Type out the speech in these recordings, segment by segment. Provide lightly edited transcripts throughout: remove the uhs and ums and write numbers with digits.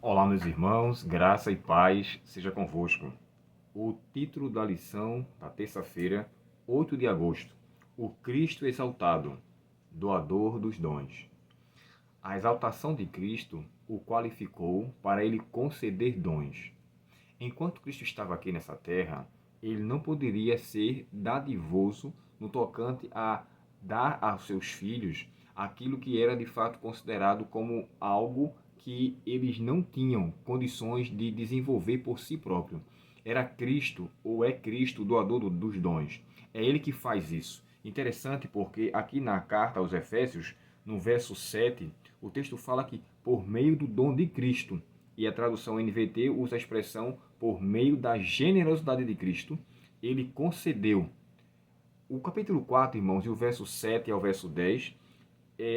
Olá, meus irmãos, graça e paz seja convosco. O título da lição da terça-feira, 8 de agosto: O Cristo exaltado, doador dos dons. A exaltação de Cristo o qualificou para ele conceder dons. Enquanto Cristo estava aqui nessa terra, ele não poderia ser dadivoso no tocante a dar aos seus filhos aquilo que era de fato considerado como algo que eles não tinham condições de desenvolver por si próprio. Era Cristo, ou é Cristo, o doador dos dons. É ele que faz isso. Interessante porque aqui na carta aos Efésios, no verso 7, o texto fala que por meio do dom de Cristo, e a tradução NVT usa a expressão por meio da generosidade de Cristo, ele concedeu. O capítulo 4, irmãos, e o verso 7 ao verso 10,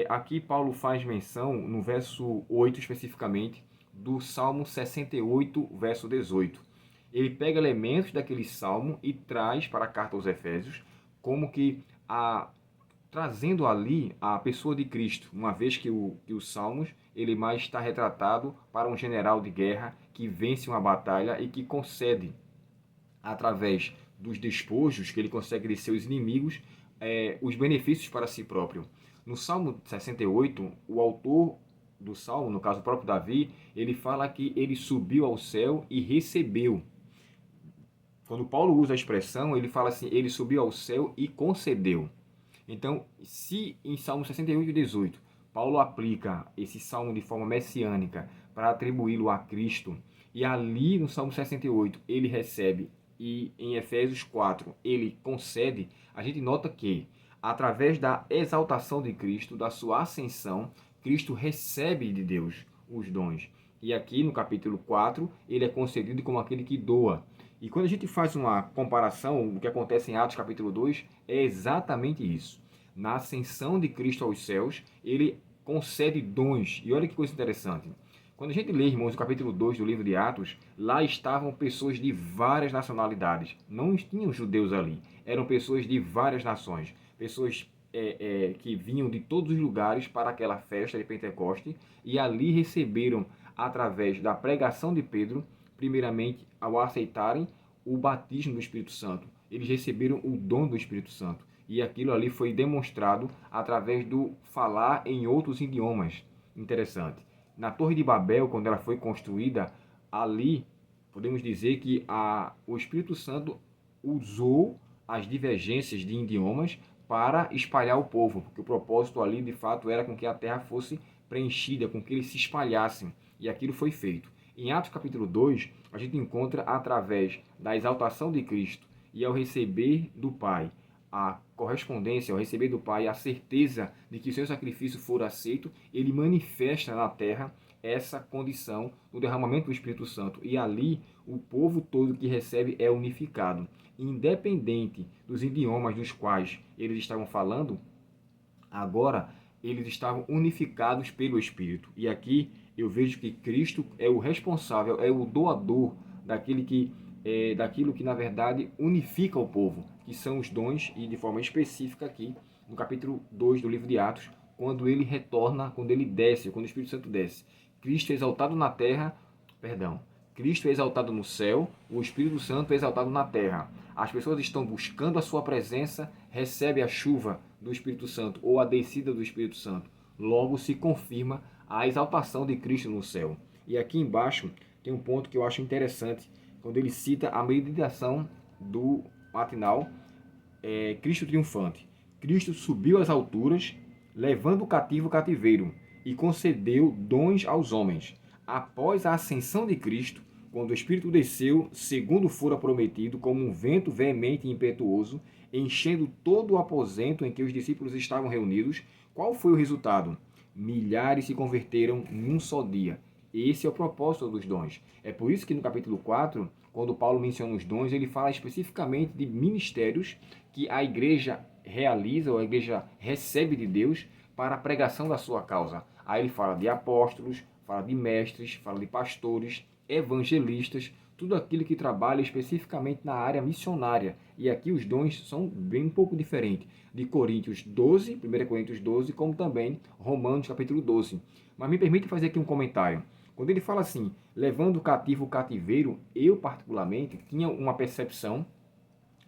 aqui Paulo faz menção, no verso 8 especificamente, do Salmo 68, verso 18. Ele pega elementos daquele salmo e traz para a carta aos Efésios, como que trazendo ali a pessoa de Cristo, uma vez que os Salmos, ele mais está retratado para um general de guerra que vence uma batalha e que concede, através dos despojos que ele consegue de seus inimigos, os benefícios para si próprio. No Salmo 68, o autor do Salmo, no caso o próprio Davi, ele fala que ele subiu ao céu e recebeu. Quando Paulo usa a expressão, ele fala assim, ele subiu ao céu e concedeu. Então, se em Salmo 68, 18, Paulo aplica esse salmo de forma messiânica para atribuí-lo a Cristo, e ali no Salmo 68 ele recebe, e em Efésios 4 ele concede, a gente nota que, através da exaltação de Cristo, da sua ascensão, Cristo recebe de Deus os dons. E aqui no capítulo 4, ele é concedido como aquele que doa. E quando a gente faz uma comparação, o que acontece em Atos capítulo 2, é exatamente isso. Na ascensão de Cristo aos céus, ele concede dons. E olha que coisa interessante. Quando a gente lê, irmãos, o capítulo 2 do livro de Atos, lá estavam pessoas de várias nacionalidades. Não tinham judeus ali. Eram pessoas de várias nações. Pessoas que vinham de todos os lugares para aquela festa de Pentecoste e ali receberam, através da pregação de Pedro, primeiramente, ao aceitarem o batismo do Espírito Santo. Eles receberam o dom do Espírito Santo. E aquilo ali foi demonstrado através do falar em outros idiomas. Interessante. Na Torre de Babel, quando ela foi construída, ali podemos dizer que o Espírito Santo usou as divergências de idiomas para espalhar o povo, porque o propósito ali de fato era com que a terra fosse preenchida, com que eles se espalhassem. E aquilo foi feito. Em Atos capítulo 2, a gente encontra, através da exaltação de Cristo e ao receber do Pai a correspondência, ao receber do Pai a certeza de que o seu sacrifício for aceito, ele manifesta na terra essa condição do derramamento do Espírito Santo. E ali o povo todo que recebe é unificado. Independente dos idiomas dos quais eles estavam falando, agora eles estavam unificados pelo Espírito. E aqui eu vejo que Cristo é o responsável, é o doador daquilo que na verdade unifica o povo, que são os dons, e de forma específica aqui no capítulo 2 do livro de Atos, quando ele retorna, quando ele desce, quando o Espírito Santo desce. Cristo é exaltado na terra, Cristo é exaltado no céu, o Espírito Santo é exaltado na terra. As pessoas estão buscando a sua presença, recebe a chuva do Espírito Santo ou a descida do Espírito Santo. Logo se confirma a exaltação de Cristo no céu. E aqui embaixo tem um ponto que eu acho interessante, quando ele cita a meditação do matinal, Cristo triunfante. Cristo subiu às alturas, levando o cativo o cativeiro, e concedeu dons aos homens. Após a ascensão de Cristo, quando o Espírito desceu, segundo fora prometido, como um vento veemente e impetuoso, enchendo todo o aposento em que os discípulos estavam reunidos, qual foi o resultado? Milhares se converteram em um só dia. Esse é o propósito dos dons. É por isso que no capítulo 4, quando Paulo menciona os dons, ele fala especificamente de ministérios que a igreja realiza, ou a igreja recebe de Deus para a pregação da sua causa. Aí ele fala de apóstolos, fala de mestres, fala de pastores, evangelistas, tudo aquilo que trabalha especificamente na área missionária. E aqui os dons são bem um pouco diferentes de Coríntios 12, 1 Coríntios 12, como também Romanos capítulo 12. Mas me permite fazer aqui um comentário. Quando ele fala assim, levando o cativo o cativeiro, eu particularmente tinha uma percepção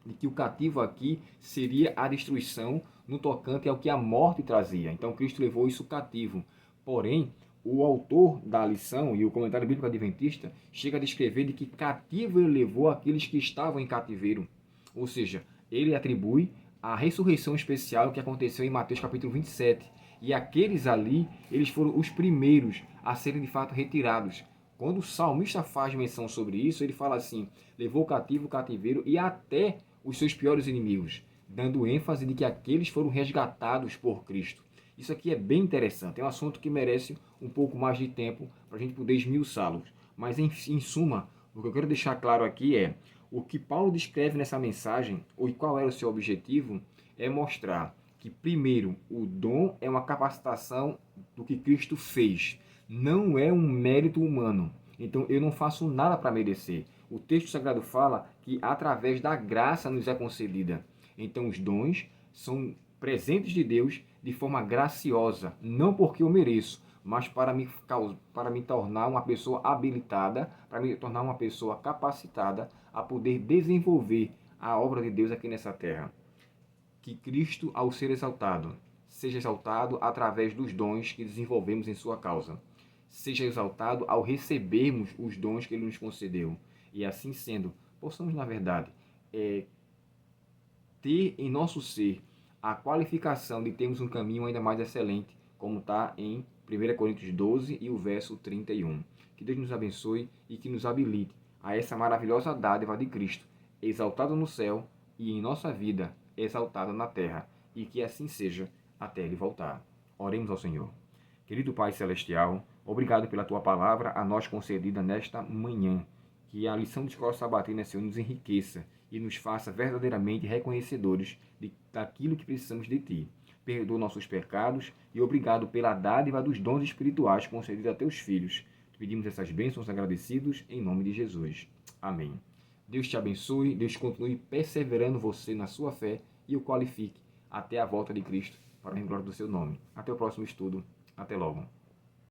de que o cativo aqui seria a destruição no tocante ao que a morte trazia. Então Cristo levou isso cativo. Porém, o autor da lição e o comentário bíblico adventista chega a descrever de que cativo ele levou aqueles que estavam em cativeiro. Ou seja, ele atribui a ressurreição especial que aconteceu em Mateus capítulo 27. E aqueles ali, eles foram os primeiros a serem de fato retirados. Quando o salmista faz menção sobre isso, ele fala assim, levou cativo o cativeiro e até os seus piores inimigos, dando ênfase de que aqueles foram resgatados por Cristo. Isso aqui é bem interessante, é um assunto que merece um pouco mais de tempo para a gente poder esmiuçá-lo. Mas, em suma, o que eu quero deixar claro aqui é, o que Paulo descreve nessa mensagem, ou qual era o seu objetivo, é mostrar que, primeiro, o dom é uma capacitação do que Cristo fez, não é um mérito humano. Então, eu não faço nada para merecer. O texto sagrado fala que através da graça nos é concedida. Então, os dons são presentes de Deus de forma graciosa, não porque eu mereço, mas para me tornar uma pessoa habilitada, para me tornar uma pessoa capacitada a poder desenvolver a obra de Deus aqui nessa terra. Que Cristo, ao ser exaltado, seja exaltado através dos dons que desenvolvemos em sua causa. Seja exaltado ao recebermos os dons que Ele nos concedeu. E assim sendo, possamos, na verdade, ter em nosso ser a qualificação de termos um caminho ainda mais excelente, como está em 1 Coríntios 12 e o verso 31. Que Deus nos abençoe e que nos habilite a essa maravilhosa dádiva de Cristo, exaltado no céu e em nossa vida, exaltado na terra, e que assim seja até Ele voltar. Oremos ao Senhor. Querido Pai Celestial, obrigado pela Tua palavra a nós concedida nesta manhã. Que a lição de escola sabatina, Senhor, nos enriqueça e nos faça verdadeiramente reconhecedores daquilo que precisamos de Ti. Perdoa nossos pecados e obrigado pela dádiva dos dons espirituais concedidos a Teus filhos. Pedimos essas bênçãos agradecidos em nome de Jesus. Amém. Deus te abençoe, Deus continue perseverando você na sua fé e o qualifique até a volta de Cristo para a glória do seu nome. Até o próximo estudo. Até logo.